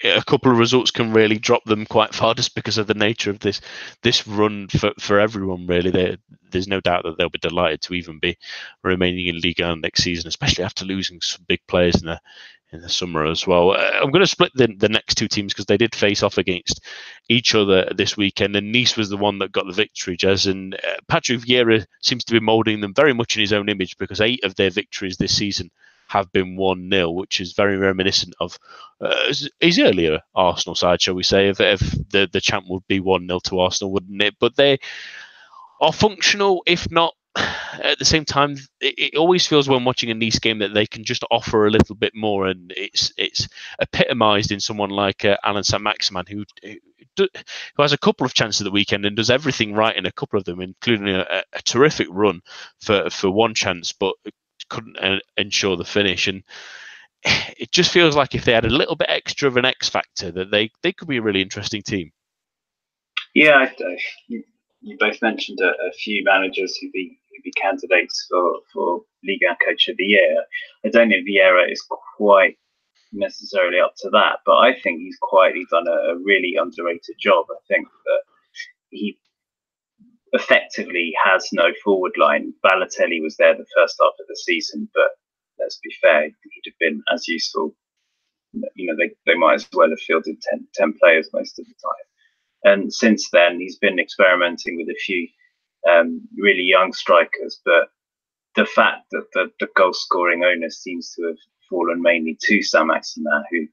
a couple of results can really drop them quite far just because of the nature of this run for everyone, really, there's no doubt that they'll be delighted to even be remaining in Ligue 1 next season, especially after losing some big players in the summer as well. I'm going to split the next two teams because they did face off against each other this weekend, and Nice was the one that got the victory, Jez. And Patrick Vieira seems to be moulding them very much in his own image, because 8 of their victories this season have been 1-0, which is very reminiscent of his earlier Arsenal side, shall we say, if the champ would be 1-0 to Arsenal, wouldn't it? But they are functional, if not. At the same time, it always feels when watching a Nice game that they can just offer a little bit more, and it's epitomised in someone like Alan Saint-Maximin, who has a couple of chances at the weekend and does everything right in a couple of them, including a terrific run for one chance, but couldn't ensure the finish. And it just feels like if they had a little bit extra of an X factor, that they could be a really interesting team. Yeah, you both mentioned a few managers who'd be candidates for Ligue 1 Coach of the Year. I don't know if Vieira is quite necessarily up to that, but I think he's quietly done a really underrated job. I think that he effectively has no forward line. Balotelli was there the first half of the season, but let's be fair, he'd have been as useful. They might as well have fielded 10 players most of the time. And since then, he's been experimenting with a few really young strikers. But the fact that the goal-scoring onus seems to have fallen mainly to Saint-Maximin, who,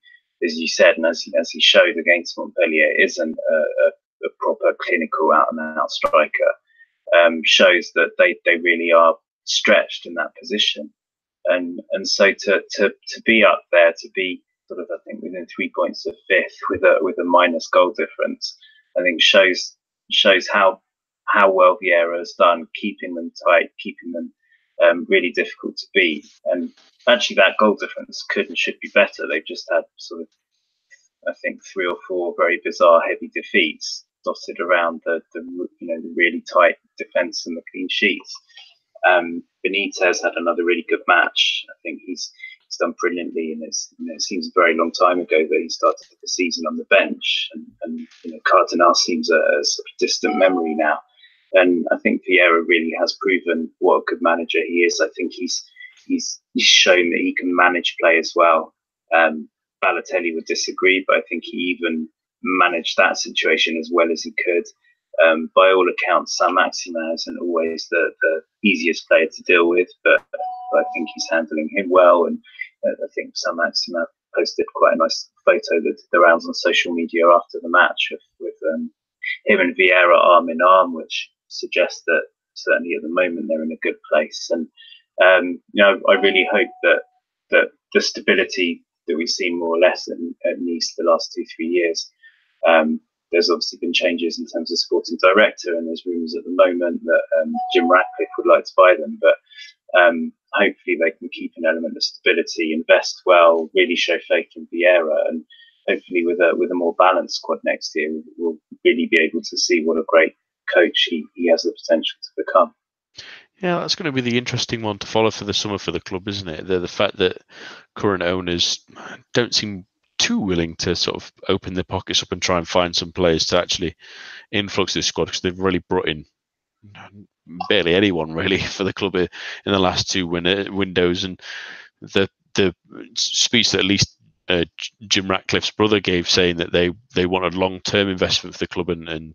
as you said, and as he showed against Montpellier, isn't a proper clinical out-and-out striker, shows that they really are stretched in that position. And so to be up there, to be sort of, I think, within 3 points of fifth with a minus goal difference, I think shows how well Vieira has done, keeping them tight, keeping them really difficult to beat. And actually, that goal difference could and should be better. They've just had sort of, I think, 3 or 4 very bizarre heavy defeats dotted around the really tight defence and the clean sheets. Benitez had another really good match. I think he's done brilliantly, and it seems a very long time ago that he started the season on the bench, and Cardinal seems a sort of distant memory now. And I think Vieira really has proven what a good manager he is. I think he's shown that he can manage players well. Balotelli would disagree, but I think he even managed that situation as well as he could. By all accounts, Saint-Maximin isn't always the easiest player to deal with, but I think he's handling him well. And I think Saint-Maximin posted quite a nice photo that did the rounds on social media after the match with him and Vieira arm in arm, which suggests that certainly at the moment they're in a good place. And I really hope that the stability that we've seen more or less at Nice the last 2-3 years. There's obviously been changes in terms of sporting director, and there's rumours at the moment that Jim Ratcliffe would like to buy them. But hopefully they can keep an element of stability, invest well, really show faith in Vieira, and hopefully with a more balanced squad next year, we'll really be able to see what a great coach he has the potential to become. Yeah, that's going to be the interesting one to follow for the summer for the club, isn't it? The fact that current owners don't seem too willing to sort of open their pockets up and try and find some players to actually influx this squad, because they've really brought in barely anyone really for the club in the last two windows. And the speech that at least Jim Ratcliffe's brother gave, saying that they wanted long-term investment for the club and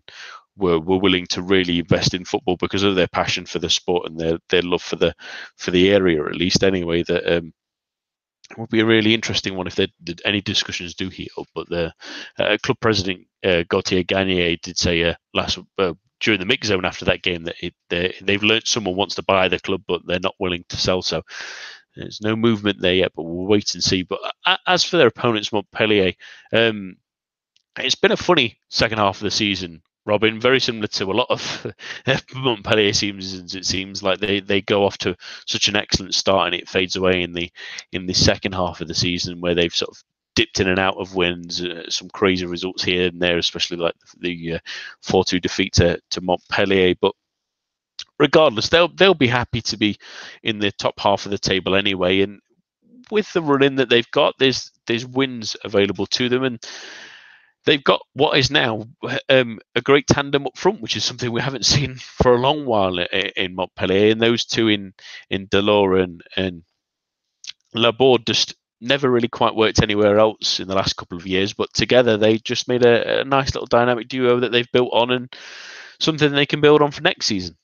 were willing to really invest in football because of their passion for the sport and their love for the area, at least anyway, that would be a really interesting one if any discussions do heat up. But the club president Gauthier Gagnier did say last during the mix zone after that game that they've learnt someone wants to buy the club, but they're not willing to sell. So there's no movement there yet, but we'll wait and see. But as for their opponents, Montpellier, it's been a funny second half of the season, Robin, very similar to a lot of Montpellier seasons. It seems like they go off to such an excellent start and it fades away in the second half of the season, where they've sort of dipped in and out of wins, some crazy results here and there, especially like the 4-2 defeat to Montpellier. But regardless, they'll be happy to be in the top half of the table anyway. And with the run-in that they've got, there's wins available to them, and they've got what is now a great tandem up front, which is something we haven't seen for a long while in Montpellier. And those two in Delors and Laborde just never really quite worked anywhere else in the last couple of years. But together, they just made a nice little dynamic duo that they've built on, and something they can build on for next season.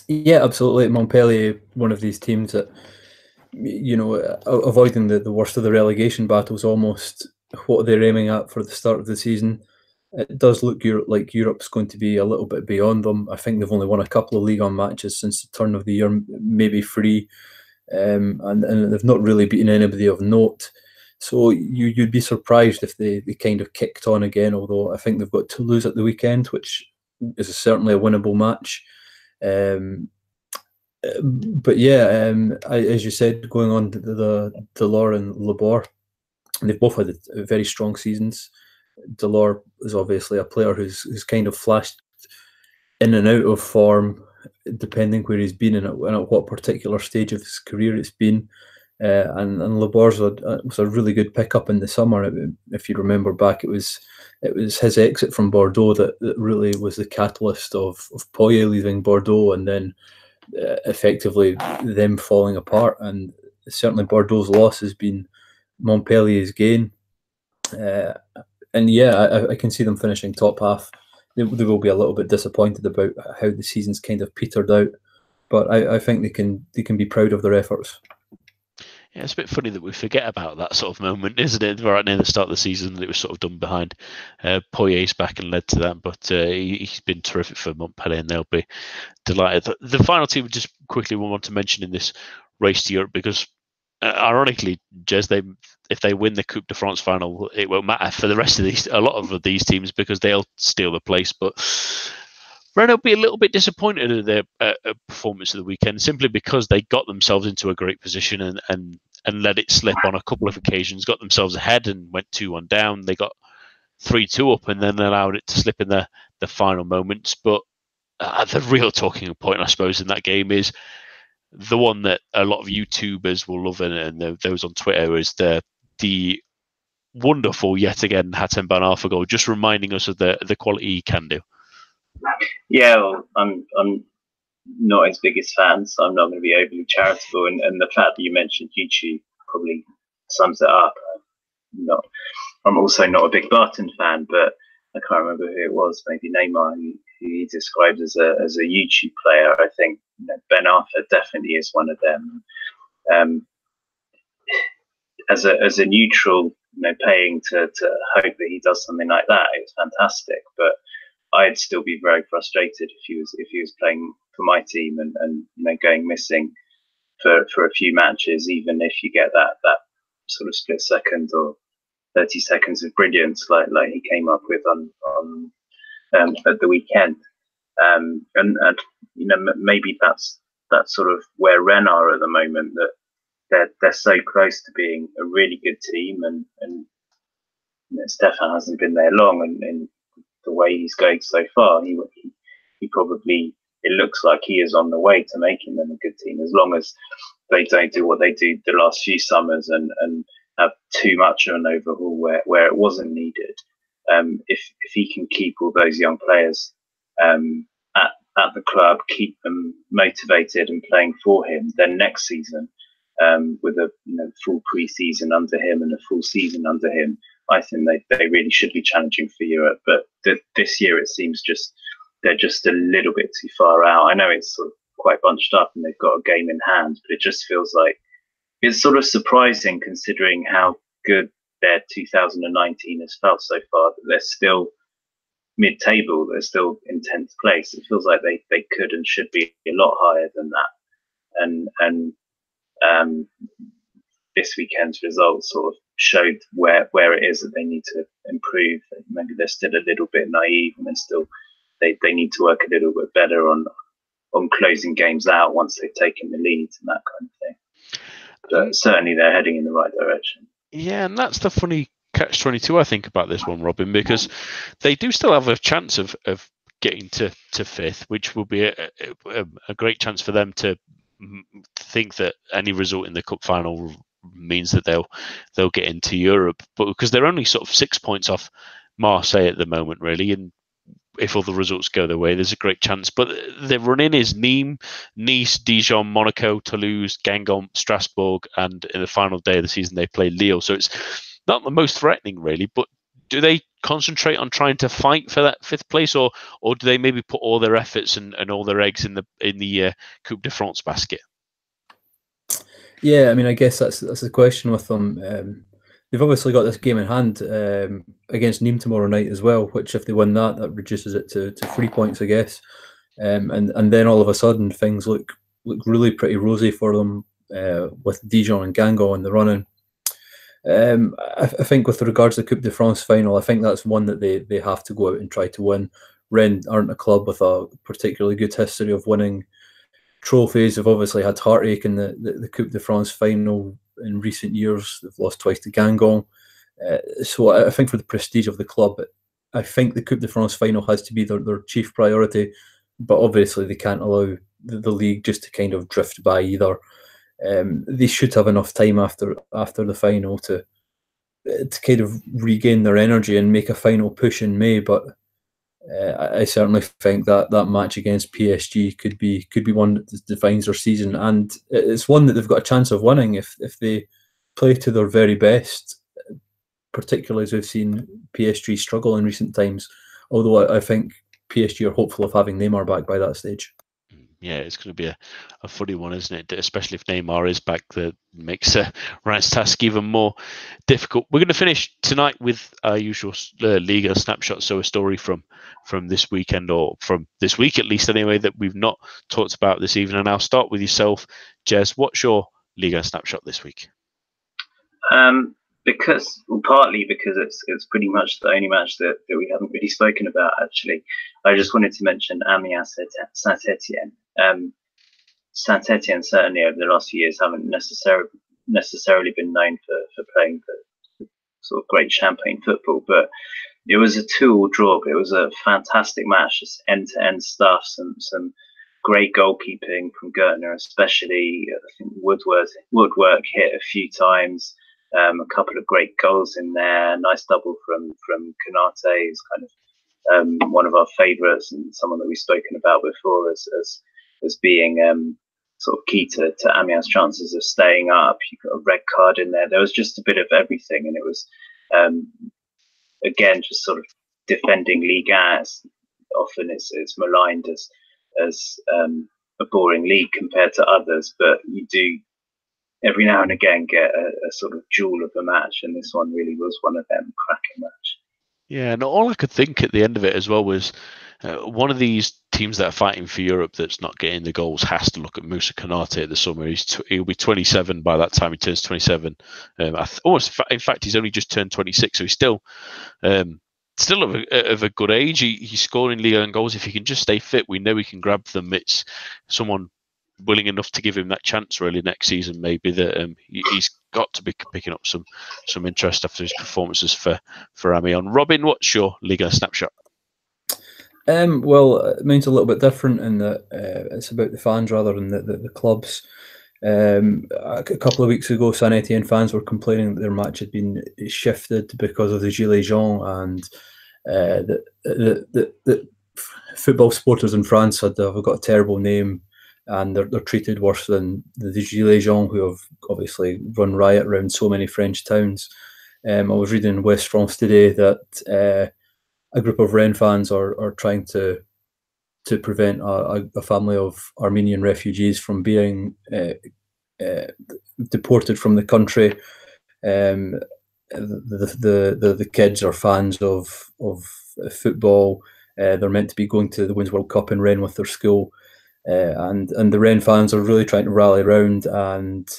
Yeah, absolutely. Montpellier, one of these teams that, avoiding the worst of the relegation battles, almost what they're aiming at for the start of the season. It does look like Europe's going to be a little bit beyond them. I think they've only won a couple of Ligue 1 matches since the turn of the year, maybe 3, and they've not really beaten anybody of note. So you'd be surprised if they kind of kicked on again, although I think they've got Toulouse at the weekend, which is certainly a winnable match. But yeah, as you said, going on to the Delors and Laborde, they've both had very strong seasons. Delors is obviously a player who's kind of flashed in and out of form, depending where he's been and at what particular stage of his career it's been. And Laborde was a really good pickup in the summer. If you remember back, it was his exit from Bordeaux that really was the catalyst of Poyet leaving Bordeaux, and then effectively them falling apart. And certainly Bordeaux's loss has been Montpellier's gain. And yeah, I can see them finishing top half. They will be a little bit disappointed about how the season's kind of petered out, but I think they can be proud of their efforts. Yeah, it's a bit funny that we forget about that sort of moment, isn't it? Right near the start of the season, that it was sort of done behind Poyet's back and led to that. But he's been terrific for Montpellier, and they'll be delighted. The final team, just quickly, we want to mention in this race to Europe, because ironically, Jez, if they win the Coupe de France final, it won't matter for the rest of a lot of these teams, because they'll steal the place. But Rennes will be a little bit disappointed at their performance of the weekend, simply because they got themselves into a great position and let it slip on a couple of occasions, got themselves ahead and went 2-1 down. They got 3-2 up and then allowed it to slip in the final moments. But the real talking point, I suppose, in that game is the one that a lot of YouTubers will love, and those on Twitter, is the wonderful, yet again, Hatem Ben Arfa goal, just reminding us of the quality he can do. Yeah, well, I'm not his biggest fan, so I'm not going to be overly charitable. And the fact that you mentioned YouTube probably sums it up. I'm also not a big Barton fan, but I can't remember who it was. Maybe Neymar, who he described as a YouTube player. I think Ben Arthur definitely is one of them. As a neutral, paying to hope that he does something like that, it's fantastic. But I'd still be very frustrated if he was playing for my team and going missing for a few matches, even if you get that sort of split second or 30 seconds of brilliance like he came up with on at the weekend. And maybe that's sort of where Rennes are at the moment, that they're so close to being a really good team, and Stefan hasn't been there long, and the way he's going so far, he probably, it looks like he is on the way to making them a good team, as long as they don't do what they did the last few summers and have too much of an overhaul where it wasn't needed. If he can keep all those young players at the club, keep them motivated and playing for him, then next season, with a full pre-season under him and a full season under him, I think they really should be challenging for Europe. But this year it seems they're just a little bit too far out. I know it's sort of quite bunched up and they've got a game in hand, but it just feels like it's sort of surprising, considering how good their 2019 has felt so far, that they're still mid-table, they're still in 10th place. It feels like they could and should be a lot higher than that. And this weekend's results sort of showed where it is that they need to improve. Maybe they're still a little bit naive, and they need to work a little bit better on closing games out once they've taken the lead and that kind of thing. But certainly they're heading in the right direction. Yeah, and that's the funny catch-22 I think about this one, Robin, because they do still have a chance of getting to fifth, which will be a great chance for them to think that any result in the cup final means that they'll get into Europe. But because they're only sort of 6 points off Marseille at the moment, really, and if all the results go their way, there's a great chance. But the run-in is Nîmes, Nice, Dijon, Monaco, Toulouse, Guingamp, Strasbourg, and in the final day of the season they play Lille. So it's not the most threatening, really. But do they concentrate on trying to fight for that fifth place, or do they maybe put all their efforts and all their eggs in the Coupe de France basket? Yeah, I mean, I guess that's the question with them. They've obviously got this game in hand against Nîmes tomorrow night as well, which if they win that reduces it to 3 points, I guess. And then all of a sudden things look really pretty rosy for them with Dijon and Guingamp in the running. I think with regards to the Coupe de France final, I think that's one that they have to go out and try to win. Rennes aren't a club with a particularly good history of winning trophies. They've obviously had heartache in the Coupe de France final in recent years. They've lost twice to Guingamp. So I think for the prestige of the club, I think the Coupe de France final has to be their chief priority. But obviously they can't allow the league just to kind of drift by either. They should have enough time after the final to kind of regain their energy and make a final push in May. But I certainly think that match against PSG could be one that defines their season, and it's one that they've got a chance of winning if they play to their very best, particularly as we've seen PSG struggle in recent times. Although I think PSG are hopeful of having Neymar back by that stage. Yeah, it's going to be a funny one, isn't it? Especially if Neymar is back, that makes Rennes's task even more difficult. We're going to finish tonight with our usual Liga snapshot, so a story from this weekend, or from this week at least anyway, that we've not talked about this evening. And I'll start with yourself, Jez. What's your Liga snapshot this week? Partly because it's pretty much the only match that we haven't really spoken about, actually. I just wanted to mention Amiens Saint-Etienne. Saint-Etienne certainly over the last few years haven't necessarily been known for playing the sort of great champagne football, but it was a 2-2 draw. But it was a fantastic match, just end-to-end stuff, some great goalkeeping from Gertner, especially. I think Woodwork hit a few times. A couple of great goals in there. Nice double from Konate, who's kind of one of our favourites and someone that we've spoken about before as being sort of key to Amiens' chances of staying up. You got a red card in there. There was just a bit of everything, and it was again just sort of defending Ligue 1. Often it's maligned as a boring league compared to others, but you do every now and again get a sort of jewel of a match, and this one really was one of them. Cracking match. Yeah, and all I could think at the end of it as well was one of these teams that are fighting for Europe that's not getting the goals has to look at Moussa Konate this summer. He'll be 27 by that time he turns 27. In fact, he's only just turned 26, so he's still of a good age. He's scoring Ligue 1 goals. If he can just stay fit, we know he can grab them. It's someone willing enough to give him that chance really next season, maybe, that he's got to be picking up some interest after his performances for Amiens. Robin, what's your Ligue 1 snapshot? Well, mine's a little bit different in that it's about the fans rather than the clubs. A couple of weeks ago, Saint-Etienne fans were complaining that their match had been shifted because of the Gilets jaunes, and the football supporters in France have got a terrible name, and they're treated worse than the Gilets jaunes, who have obviously run riot around so many French towns. I was reading in West France today that a group of Rennes fans are trying to prevent a family of Armenian refugees from being deported from the country. The kids are fans of football. They're meant to be going to the Women's World Cup in Rennes with their school, and the Rennes fans are really trying to rally around and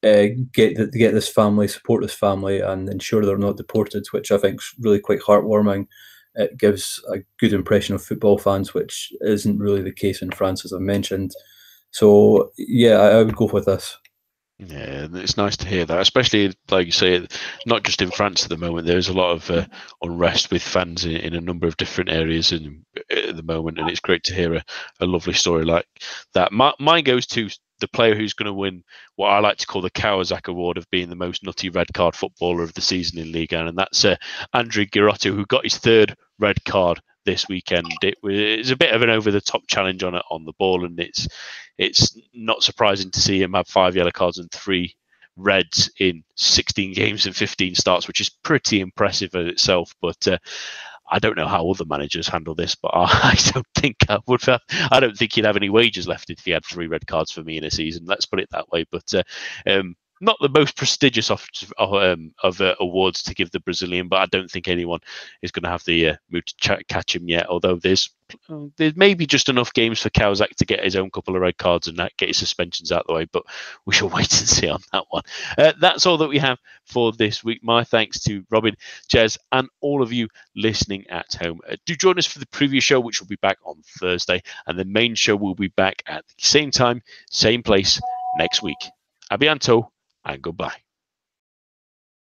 get this family, support this family, and ensure they're not deported, which I think is really quite heartwarming. It gives a good impression of football fans, which isn't really the case in France, as I've mentioned. So, yeah, I would go with this. Yeah, it's nice to hear that, especially, like you say, not just in France at the moment. There's a lot of unrest with fans in a number of different areas at the moment, and it's great to hear a lovely story like that. Mine goes to the player who's going to win what I like to call the Kawasaki Award of being the most nutty red card footballer of the season in Ligue 1, and that's André Girotto, who got his third red card this weekend. It was a bit of an over-the-top challenge on the ball, and it's not surprising to see him have 5 yellow cards and 3 reds in 16 games and 15 starts, which is pretty impressive in itself. But I don't know how other managers handle this, but I don't think I would have. I don't think he'd have any wages left if he had 3 red cards for me in a season. Let's put it that way. But not the most prestigious of awards to give the Brazilian, but I don't think anyone is going to have the mood to catch him yet. Although there's maybe just enough games for Kawasaki to get his own couple of red cards and get his suspensions out of the way, but we shall wait and see on that one. That's all that we have for this week. My thanks to Robin, Jez, and all of you listening at home. Do join us for the preview show, which will be back on Thursday, and the main show will be back at the same time, same place next week. A bientôt and goodbye.